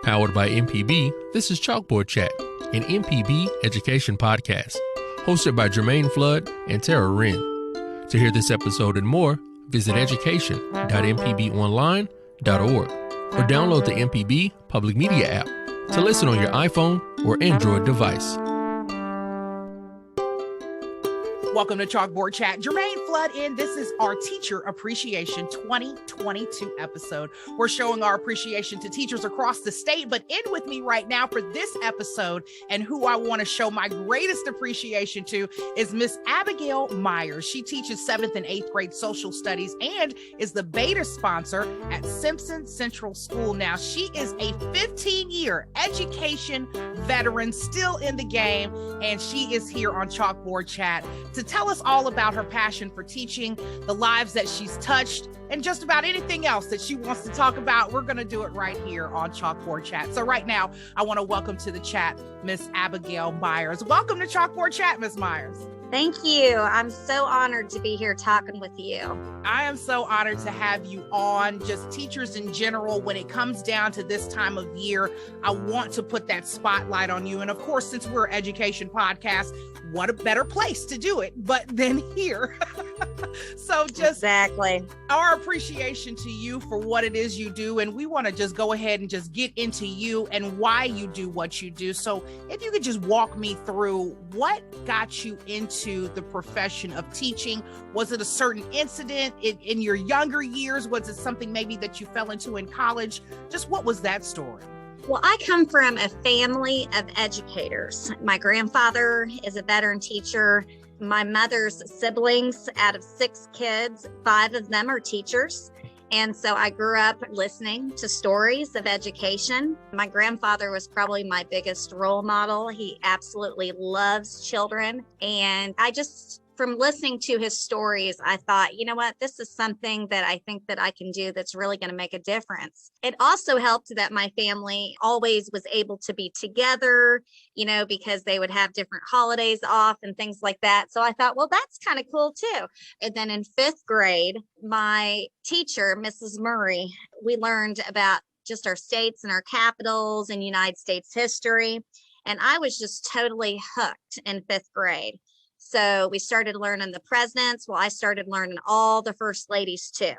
Powered by MPB, this is Chalkboard Chat, an MPB education podcast, hosted by Jermaine Flood and Tara Wren. To hear this episode and more, visit education.mpbonline.org or download the MPB Public Media app to listen on your iPhone or Android device. Welcome to Chalkboard Chat. Jermaine Flood in. This is our Teacher Appreciation 2022 episode. We're showing our appreciation to teachers across the state, but in with me right now for this episode and who I want to show my greatest appreciation to is Miss Abigail Myers. She teaches 7th and 8th grade social studies and is the beta sponsor at Simpson Central School. Now, she is a 15-year education veteran, still in the game, and she is here on Chalkboard Chat to tell us all about her passion for teaching, the lives that she's touched, and just about anything else that she wants to talk about. We're going to do it right here on Chalkboard Chat. So right now, I want to welcome to the chat Miss Abigail Myers. Welcome to Chalkboard Chat, Miss Myers. Thank you. I'm so honored to be here talking with you. I am so honored to have you on. Just teachers in general, when it comes down to this time of year, I want to put that spotlight on you. And of course, since we're an education podcast, what a better place to do it but than here. So just exactly our appreciation to you for what it is you do. And we want to just go ahead and just get into you and why you do what you do. So if you could just walk me through what got you into the profession of teaching. Was it a certain incident in your younger years? Was it something maybe that you fell into in college? Just what was that story? Well, I come from a family of educators. My grandfather is a veteran teacher. My mother's siblings, out of 6 kids, 5 of them are teachers. And so I grew up listening to stories of education. My grandfather was probably my biggest role model. He absolutely loves children. And from listening to his stories, I thought, you know what, this is something that I think that I can do that's really going to make a difference. It also helped that my family always was able to be together, because they would have different holidays off and things like that. So I thought, well, that's kind of cool too. And then in 5th grade, my teacher, Mrs. Murray, we learned about just our states and our capitals and United States history. And I was just totally hooked in 5th grade. So we started learning the presidents. Well, I started learning all the first ladies too.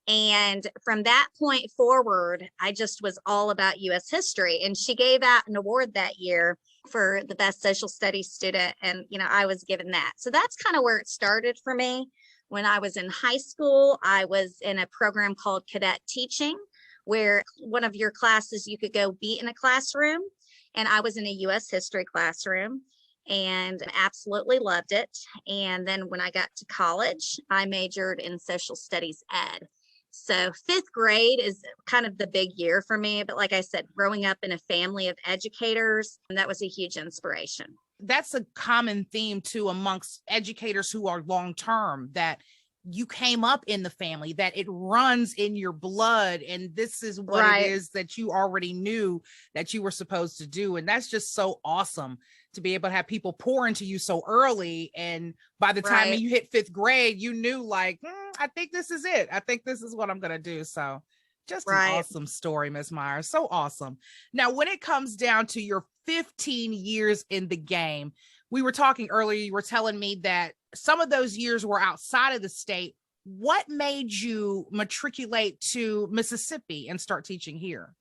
And from that point forward, I just was all about U.S. history. And she gave out an award that year for the best social studies student. And, I was given that. So that's kind of where it started for me. When I was in high school, I was in a program called Cadet Teaching, where one of your classes you could go be in a classroom. And I was in a U.S. history classroom and absolutely loved it. And then when I got to college, I majored in social studies ed. So 5th grade is kind of the big year for me. But like I said, growing up in a family of educators, that was a huge inspiration. That's a common theme too amongst educators who are long-term, that you came up in the family, that it runs in your blood. And this is what Right. It is that you already knew that you were supposed to do. And that's just so awesome to be able to have people pour into you so early. And by the time Right. you hit 5th grade, you knew like, I think this is it. I think this is what I'm going to do. So just Right. an awesome story, Miss Myers. So awesome. Now, when it comes down to your 15 years in the game, we were talking earlier, you were telling me that some of those years were outside of the state. What made you matriculate to Mississippi and start teaching here?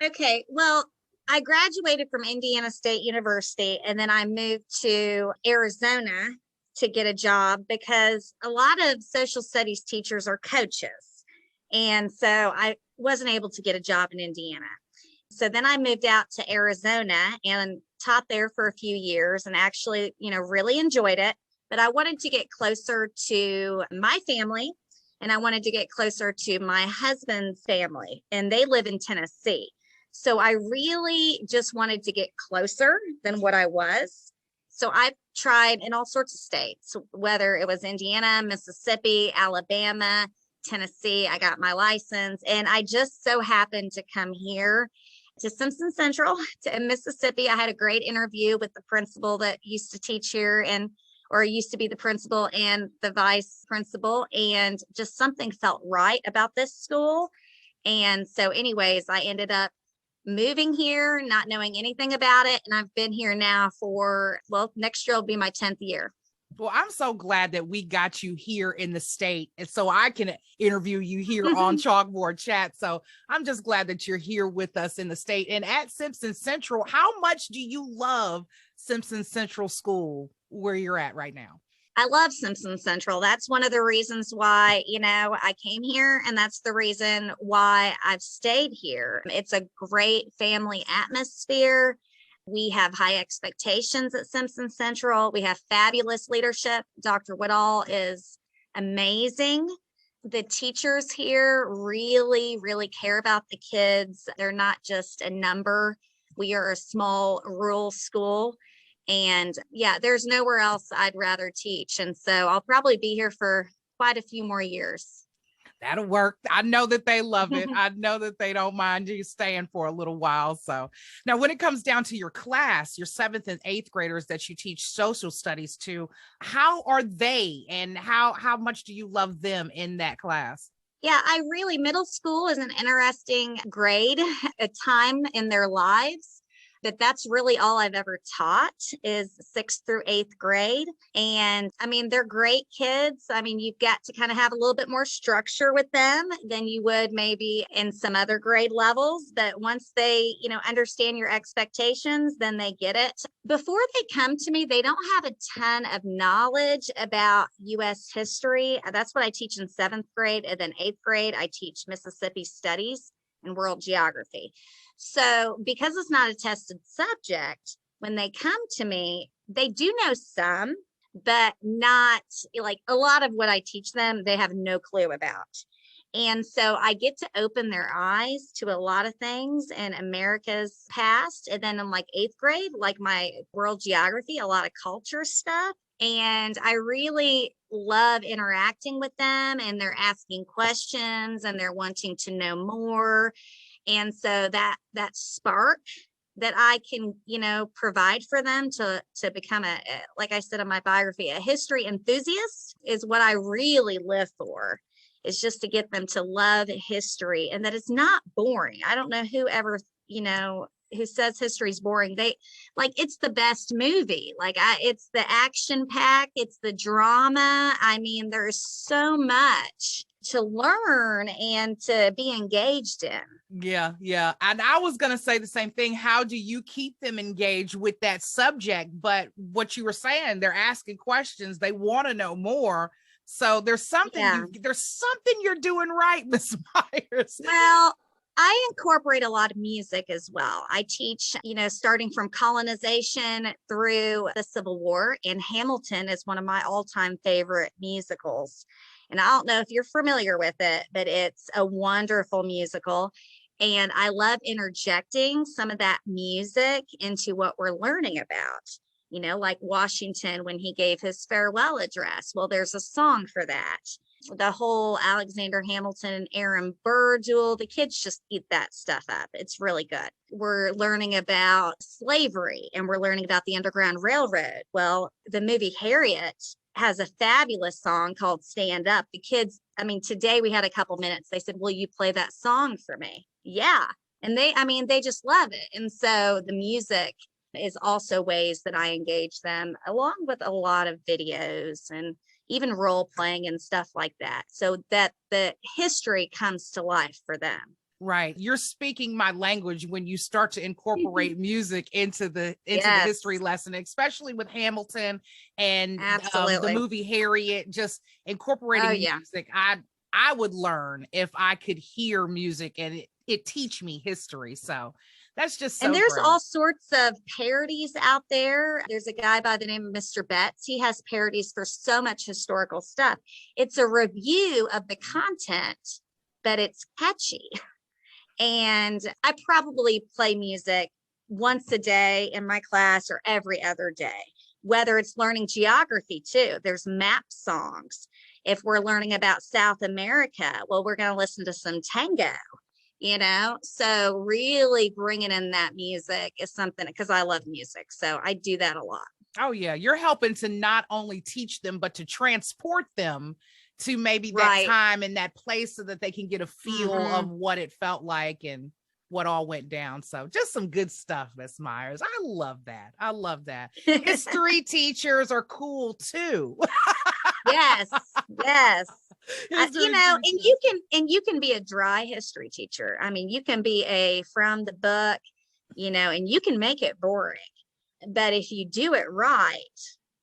Okay, well, I graduated from Indiana State University, and then I moved to Arizona to get a job because a lot of social studies teachers are coaches. And so I wasn't able to get a job in Indiana. So then I moved out to Arizona and taught there for a few years and actually, really enjoyed it. But I wanted to get closer to my family, and I wanted to get closer to my husband's family, and they live in Tennessee. So I really just wanted to get closer than what I was. So I tried in all sorts of states, whether it was Indiana, Mississippi, Alabama, Tennessee. I got my license, and I just so happened to come here to Simpson Central to Mississippi. I had a great interview with the principal that used to teach here or used to be the principal and the vice principal. And just something felt right about this school. And so anyways, I ended up moving here, not knowing anything about it. And I've been here now for, well, next year will be my 10th year. Well, I'm so glad that we got you here in the state, and so I can interview you here on Chalkboard Chat. So I'm just glad that you're here with us in the state. And at Simpson Central, how much do you love Simpson Central School where you're at right now? I love Simpson Central. That's one of the reasons why, I came here, and that's the reason why I've stayed here. It's a great family atmosphere. We have high expectations at Simpson Central. We have fabulous leadership. Dr. Woodall is amazing. The teachers here really, really care about the kids. They're not just a number. We are a small rural school. And yeah, there's nowhere else I'd rather teach. And so I'll probably be here for quite a few more years. That'll work. I know that they love it. I know that they don't mind you staying for a little while. So now when it comes down to your class, your 7th and 8th graders that you teach social studies to, how are they and how much do you love them in that class? Yeah, middle school is an interesting grade, a time in their lives. But that's really all I've ever taught is 6th through 8th grade. And they're great kids. You've got to kind of have a little bit more structure with them than you would maybe in some other grade levels. But once they, understand your expectations, then they get it. Before they come to me, they don't have a ton of knowledge about U.S. history. That's what I teach in 7th grade. And then 8th grade, I teach Mississippi studies and world geography. So because it's not a tested subject, when they come to me, they do know some, but not like a lot of what I teach them, they have no clue about. And so I get to open their eyes to a lot of things in America's past. And then in like 8th grade, like my world geography, a lot of culture stuff. And I really love interacting with them, and they're asking questions and they're wanting to know more. And so that spark that I can, provide for them to become like I said in my biography, a history enthusiast is what I really live for, is just to get them to love history and that it's not boring. I don't know who ever, who says history is boring. It's the best movie. It's the action pack. It's the drama. There's so much to learn and to be engaged in. Yeah. And I was going to say the same thing. How do you keep them engaged with that subject? But what you were saying, they're asking questions. They want to know more. So there's something you're doing right, Ms. Myers. Well, I incorporate a lot of music as well. I teach, starting from colonization through the Civil War, and Hamilton is one of my all-time favorite musicals. And I don't know if you're familiar with it, but it's a wonderful musical. And I love interjecting some of that music into what we're learning about, like Washington when he gave his farewell address. Well, there's a song for that. The whole Alexander Hamilton and Aaron Burr duel, the kids just eat that stuff up. It's really good. We're learning about slavery, and we're learning about the Underground Railroad. Well, the movie Harriet has a fabulous song called Stand Up. The kids, today we had a couple minutes. They said, will you play that song for me? Yeah. And they just love it. And so the music is also ways that I engage them, along with a lot of videos and even role playing and stuff like that, so that the history comes to life for them. Right. You're speaking my language when you start to incorporate music into the history lesson, especially with Hamilton and the movie Harriet, just incorporating music. I would learn if I could hear music and it teach me history. So that's just so and there's great. All sorts of parodies out there. There's a guy by the name of Mr. Betts. He has parodies for so much historical stuff. It's a review of the content, but it's catchy. And I probably play music once a day in my class or every other day, whether it's learning geography too. There's map songs. If we're learning about South America, well, we're going to listen to some tango. So really bringing in that music is something, because I love music. So I do that a lot. Oh, yeah. You're helping to not only teach them, but to transport them to maybe that time and that place so that they can get a feel of what it felt like and what all went down. So just some good stuff, Miss Myers. I love that. I love that. History teachers are cool too. Yes, yes. History And you can be a dry history teacher. I mean, you can be a from the book, and you can make it boring. But if you do it right,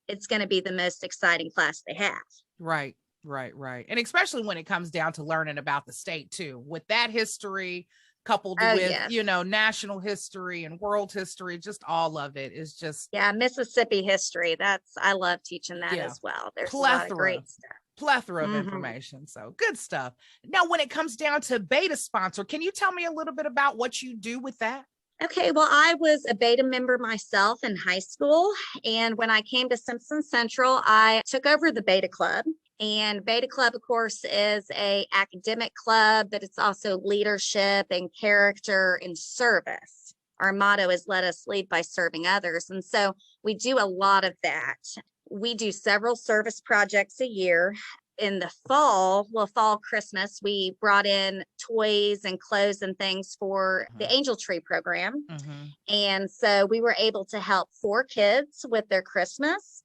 it's going to be the most exciting class they have. Right. And especially when it comes down to learning about the state too, with that history coupled with, yes. National history and world history, just all of it is just. Yeah. Mississippi history. I love teaching that as well. There's a lot of great stuff. Plethora of information. So good stuff. Now, when it comes down to beta sponsor, can you tell me a little bit about what you do with that? Okay, well, I was a beta member myself in high school. And when I came to Simpson Central, I took over the beta club. And beta club, of course, is a academic club, but it's also leadership and character and service. Our motto is let us lead by serving others. And so we do a lot of that. We do several service projects a year. In the fall, Christmas, we brought in toys and clothes and things for the Angel Tree program. And so we were able to help 4 kids with their Christmas.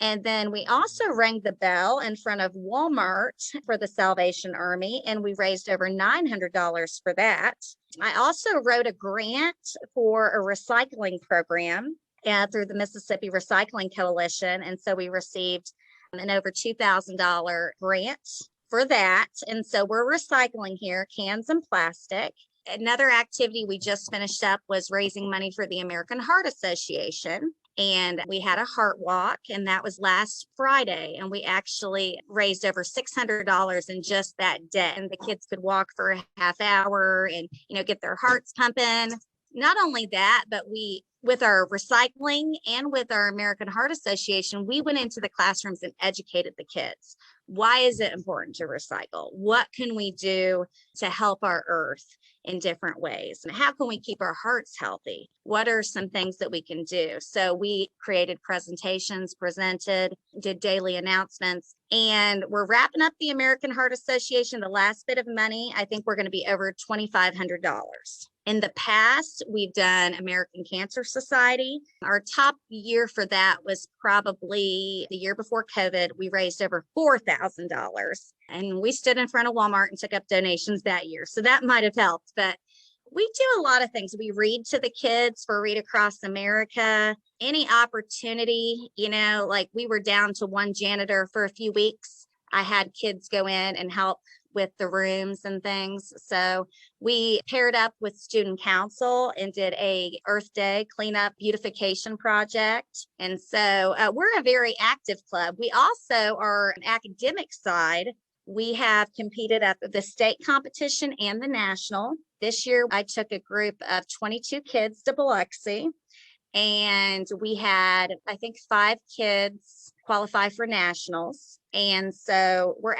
And then we also rang the bell in front of Walmart for the Salvation Army, and we raised over $900 for that. I also wrote a grant for a recycling program through the Mississippi Recycling Coalition. And so we received an over $2,000 grant for that. And so we're recycling here, cans and plastic. Another activity we just finished up was raising money for the American Heart Association. And we had a heart walk, and that was last Friday. And we actually raised over $600 in just that day. And the kids could walk for a half hour and, get their hearts pumping. Not only that, but with our recycling and with our American Heart Association, we went into the classrooms and educated the kids. Why is it important to recycle? What can we do to help our earth in different ways? And how can we keep our hearts healthy? What are some things that we can do? So we created presentations, presented, did daily announcements, and we're wrapping up the American Heart Association. The last bit of money, I think we're going to be over $2,500. In the past, we've done American Cancer Society. Our top year for that was probably the year before COVID. We raised over $4,000, and we stood in front of Walmart and took up donations that year. So that might have helped, but we do a lot of things. We read to the kids for Read Across America. Any opportunity, like we were down to one janitor for a few weeks. I had kids go in and help with the rooms and things. So we paired up with student council and did a Earth Day cleanup beautification project. And so we're a very active club. We also are an academic side. We have competed at the state competition and the national. This year, I took a group of 22 kids to Biloxi, and we had, I think, 5 kids qualify for nationals. And so we're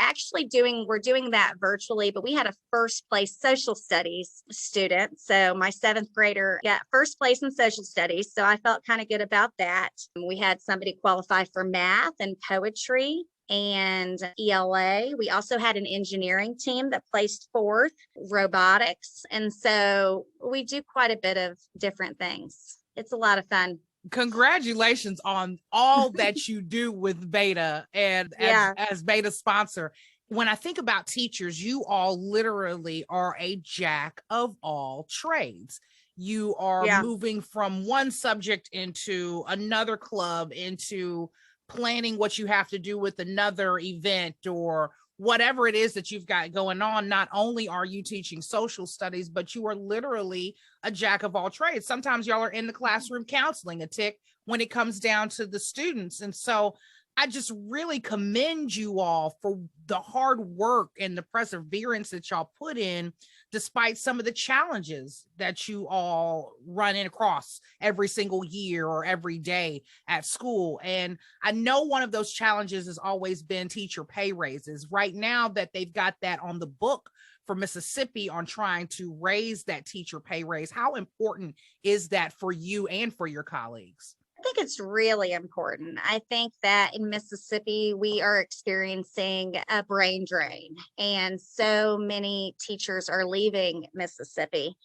doing that virtually, but we had a first place social studies student. So my 7th grader got first place in social studies. So I felt kind of good about that. We had somebody qualify for math and poetry and ELA. We also had an engineering team that placed 4th, robotics. And so we do quite a bit of different things. It's a lot of fun. Congratulations on all that you do with Beta and as Beta sponsor. When I think about teachers, you all literally are a jack of all trades. You are moving from one subject into another club, into planning what you have to do with another event or whatever it is that you've got going on. Not only are you teaching social studies, but you are literally a jack of all trades. Sometimes y'all are in the classroom counseling a tick when it comes down to the students. And so I just really commend you all for the hard work and the perseverance that y'all put in, despite some of the challenges that you all run across every single year or every day at school. And I know one of those challenges has always been teacher pay raises. Right now that they've got that on the book for Mississippi on trying to raise that teacher pay raise, how important is that for you and for your colleagues? I think it's really important. I think that in Mississippi, we are experiencing a brain drain, and so many teachers are leaving Mississippi.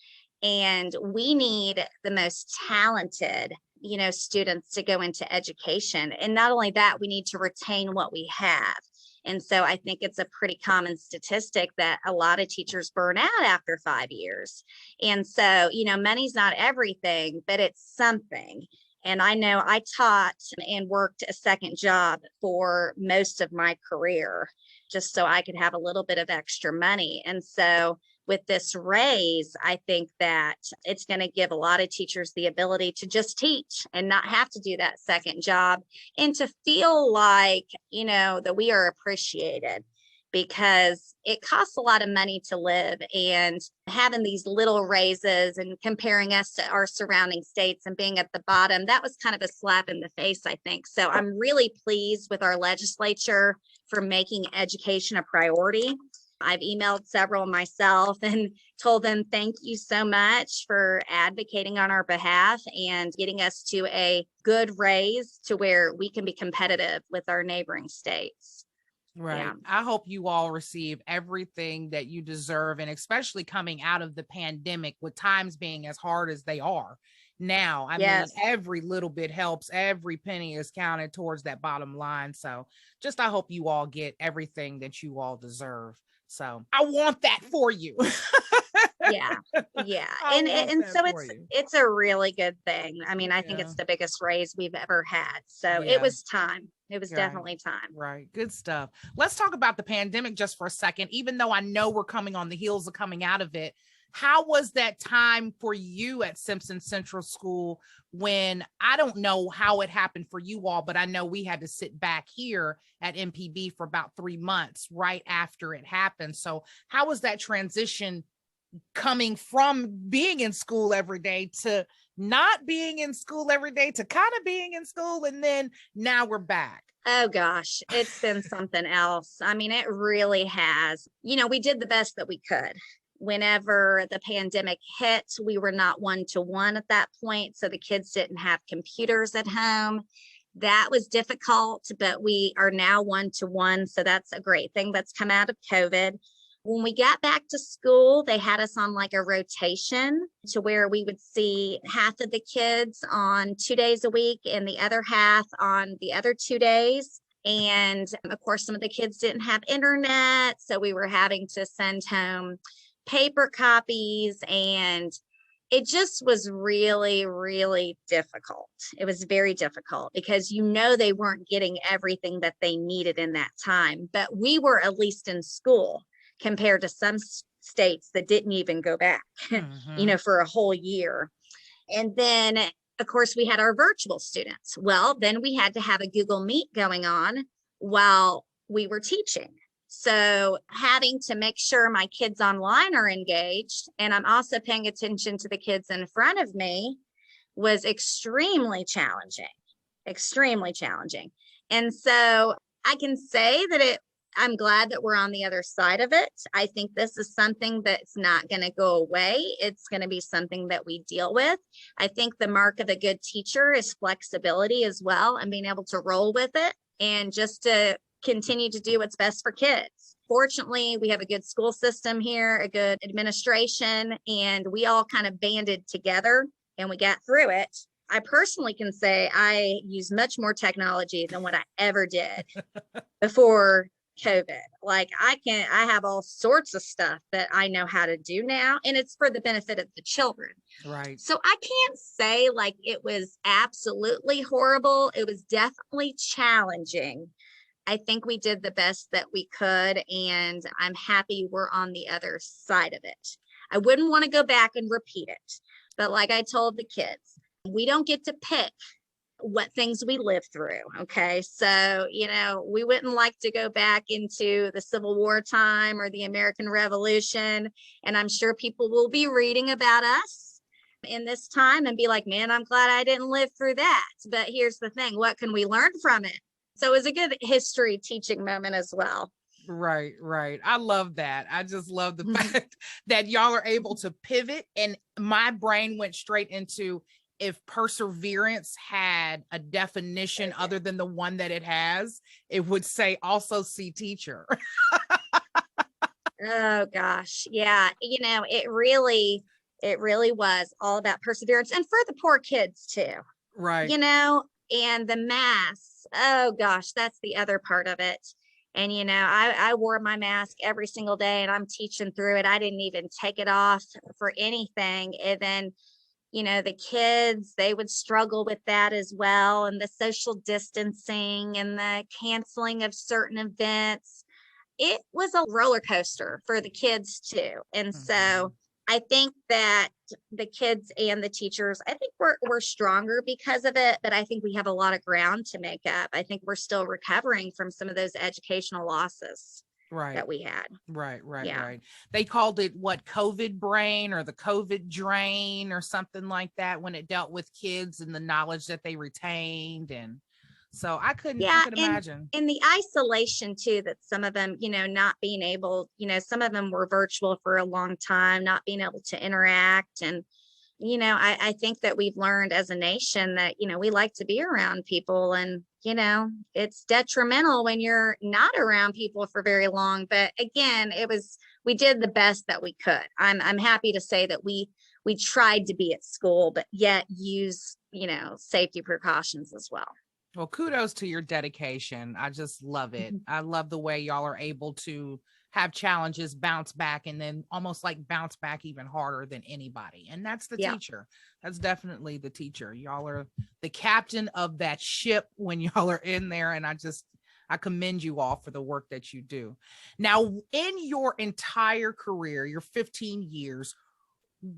And we need the most talented, students to go into education. And not only that, we need to retain what we have. And so I think it's a pretty common statistic that a lot of teachers burn out after 5 years. And so, money's not everything, but it's something. And I know I taught and worked a second job for most of my career, just so I could have a little bit of extra money. And so with this raise, I think that it's going to give a lot of teachers the ability to just teach and not have to do that second job, and to feel like, that we are appreciated, because it costs a lot of money to live, and having these little raises and comparing us to our surrounding states and being at the bottom, that was kind of a slap in the face, I think. So I'm really pleased with our legislature for making education a priority. I've emailed several myself and told them, thank you so much for advocating on our behalf and getting us to a good raise to where we can be competitive with our neighboring states. Right. Yeah. I hope you all receive everything that you deserve, and especially coming out of the pandemic with times being as hard as they are now. I mean, every little bit helps. Every penny is counted towards that bottom line. So I hope you all get everything that you all deserve. So I want that for you. Yeah. And so it's a really good thing. I mean, I think it's the biggest raise we've ever had. So it was time. It was definitely time. Right. Good stuff. Let's talk about the pandemic just for a second. Even though I know we're coming on the heels of coming out of it, how was that time for you at Simpson Central School, when I don't know how it happened for you all, but I know we had to sit back here at MPB for about 3 months right after it happened. So how was that transition coming from being in school every day to not being in school every day to kind of being in school, and then now we're back? Oh gosh, it's been something else. I mean, it really has. We did the best that we could. Whenever the pandemic hit, we were not one-to-one at that point, so the kids didn't have computers at home. That was difficult, but we are now one-to-one, so that's a great thing that's come out of COVID. When we got back to school, they had us on like a rotation to where we would see half of the kids on 2 days a week and the other half on the other 2 days. And of course, some of the kids didn't have internet, so we were having to send home paper copies, and it just was really, really difficult. It was very difficult because they weren't getting everything that they needed in that time, but we were at least in school compared to some states that didn't even go back, for a whole year. And then, of course, we had our virtual students. Well, then we had to have a Google Meet going on while we were teaching. So having to make sure my kids online are engaged, and I'm also paying attention to the kids in front of me, was extremely challenging. And so I can say that I'm glad that we're on the other side of it. I think this is something that's not going to go away. It's going to be something that we deal with. I think the mark of a good teacher is flexibility as well, and being able to roll with it and just to continue to do what's best for kids. Fortunately, we have a good school system here, a good administration, and we all kind of banded together and we got through it. I personally can say I use much more technology than what I ever did before COVID. Like I have all sorts of stuff that I know how to do now, and it's for the benefit of the children. Right. So I can't say like it was absolutely horrible. It was definitely challenging. I think we did the best that we could, and I'm happy we're on the other side of it. I wouldn't want to go back and repeat it, but like I told the kids, we don't get to pick what things we live through. Okay. So, we wouldn't like to go back into the Civil War time or the American Revolution. And I'm sure people will be reading about us in this time and be like, man, I'm glad I didn't live through that. But here's the thing, what can we learn from it? So it was a good history teaching moment as well. Right. I love that. I just love the fact that y'all are able to pivot. And my brain went straight into, if perseverance had a definition other than the one that it has, it would say also see teacher. Oh gosh. Yeah. It really It really was all about perseverance, and for the poor kids too, Right. and the masks. Oh gosh, that's the other part of it. And, I wore my mask every single day and I'm teaching through it. I didn't even take it off for anything. And then, the kids, they would struggle with that as well. And the social distancing and the canceling of certain events. It was a roller coaster for the kids too. And so I think that the kids and the teachers, I think we're stronger because of it, but I think we have a lot of ground to make up. I think we're still recovering from some of those educational losses that we had. Right. Yeah. Right. They called it what, COVID brain or the COVID drain or something like that when it dealt with kids and the knowledge that they retained. And so I could imagine. And the isolation too, that some of them, not being able, some of them were virtual for a long time, not being able to interact. And, I think that we've learned as a nation that, we like to be around people, and, it's detrimental when you're not around people for very long. But again, we did the best that we could. I'm happy to say that we tried to be at school, but yet use, safety precautions as well. Well, kudos to your dedication. I just love it. I love the way y'all are able to have challenges, bounce back, and then almost like bounce back even harder than anybody. And that's the teacher. That's definitely the teacher. Y'all are the captain of that ship when y'all are in there. And I commend you all for the work that you do. Now, in your entire career, your 15 years,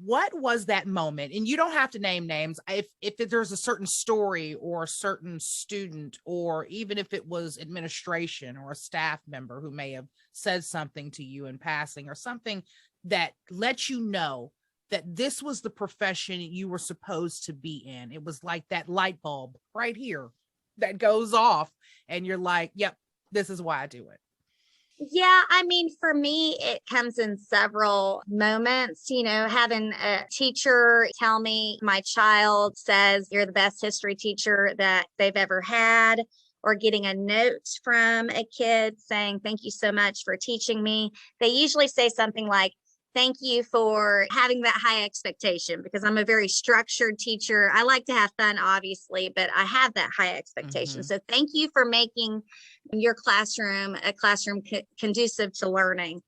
what was that moment? And you don't have to name names. If there's a certain story or a certain student, or even if it was administration or a staff member who may have said something to you in passing, or something that let you know that this was the profession you were supposed to be in. It was like that light bulb right here that goes off and you're like, yep, this is why I do it. Yeah, for me, it comes in several moments, having a teacher tell me my child says you're the best history teacher that they've ever had, or getting a note from a kid saying, thank you so much for teaching me. They usually say something like, thank you for having that high expectation, because I'm a very structured teacher. I like to have fun, obviously, but I have that high expectation. So thank you for making your classroom a classroom conducive to learning.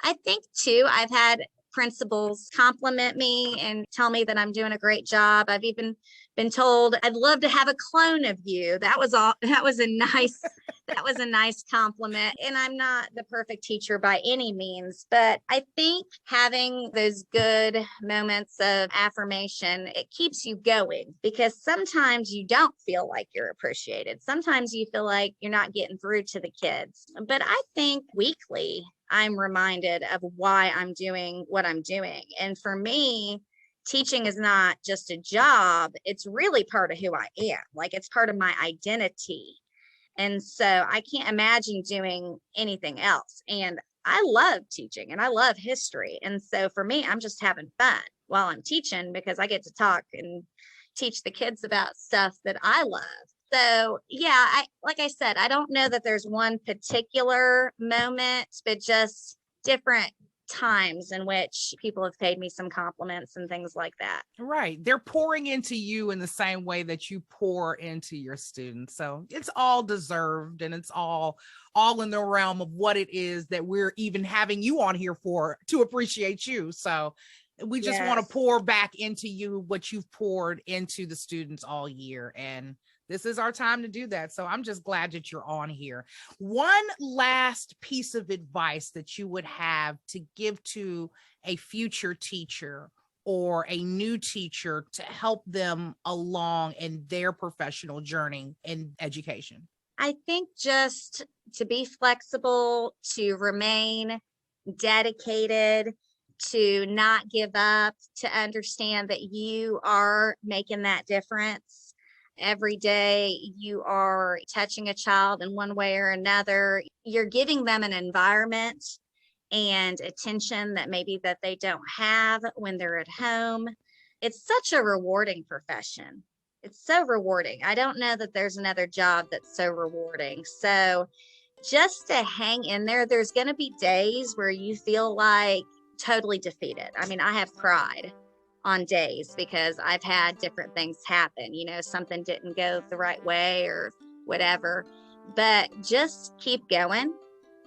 I think too, I've had principals compliment me and tell me that I'm doing a great job. I've even been told I'd love to have a clone of you. That was a nice compliment. And I'm not the perfect teacher by any means, but I think having those good moments of affirmation, it keeps you going, because sometimes you don't feel like you're appreciated. Sometimes you feel like you're not getting through to the kids. But I think weekly, I'm reminded of why I'm doing what I'm doing. And for me, teaching is not just a job. It's really part of who I am. Like, it's part of my identity. And so I can't imagine doing anything else. And I love teaching and I love history. And so for me, I'm just having fun while I'm teaching, because I get to talk and teach the kids about stuff that I love. So yeah, like I said, I don't know that there's one particular moment, but just different times in which people have paid me some compliments and things like that. Right. They're pouring into you in the same way that you pour into your students. So it's all deserved, and it's all in the realm of what it is that we're even having you on here for, to appreciate you. So we just want to pour back into you what you've poured into the students all year. And this is our time to do that. So I'm just glad that you're on here. One last piece of advice that you would have to give to a future teacher or a new teacher to help them along in their professional journey in education? I think just to be flexible, to remain dedicated, to not give up, to understand that you are making that difference. Every day you are touching a child in one way or another. You're giving them an environment and attention that maybe that they don't have when they're at home. It's such a rewarding profession. It's so rewarding. I don't know that there's another job that's so rewarding. So just to hang in there, there's going to be days where you feel like totally defeated. I mean, I have cried on days because I've had different things happen. Something didn't go the right way or whatever, but just keep going.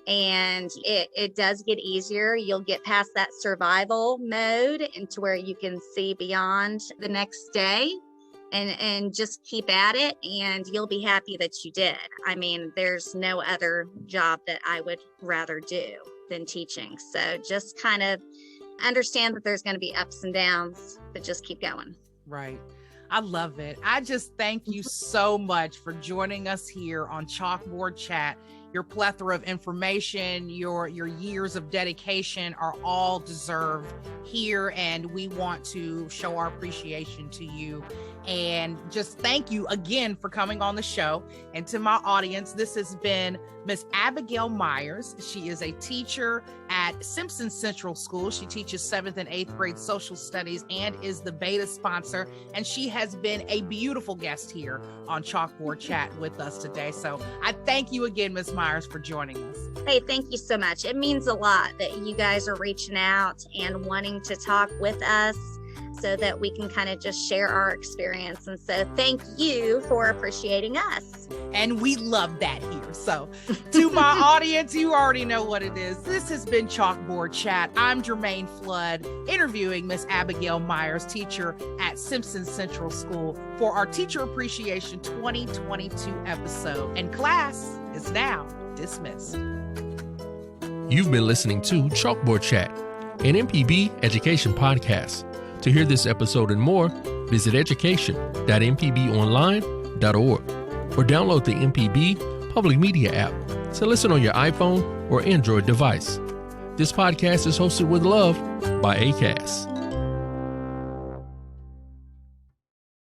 And it does get easier. You'll get past that survival mode into where you can see beyond the next day and just keep at it. And you'll be happy that you did. I mean, there's no other job that I would rather do than teaching. So just kind of understand that there's going to be ups and downs, but just keep going. Right. I love it. I just thank you so much for joining us here on Chalkboard Chat. Your plethora of information, your years of dedication are all deserved here, and we want to show our appreciation to you. And just thank you again for coming on the show. And to my audience, this has been Miss Abigail Myers. She is a teacher at Simpson Central School. She teaches 7th and 8th grade social studies and is the beta sponsor. And she has been a beautiful guest here on Chalkboard Chat with us today. So I thank you again, Miss Myers, for joining us. Hey, thank you so much. It means a lot that you guys are reaching out and wanting to talk with us so that we can kind of just share our experience. And so thank you for appreciating us. And we love that here. So to my audience, you already know what it is. This has been Chalkboard Chat. I'm Jermaine Flood, interviewing Miss Abigail Myers, teacher at Simpson Central School, for our Teacher Appreciation 2022 episode. And class is now dismissed. You've been listening to Chalkboard Chat, an MPB education podcast. To hear this episode and more, visit education.mpbonline.org or download the MPB Public Media app to listen on your iPhone or Android device. This podcast is hosted with love by ACAST.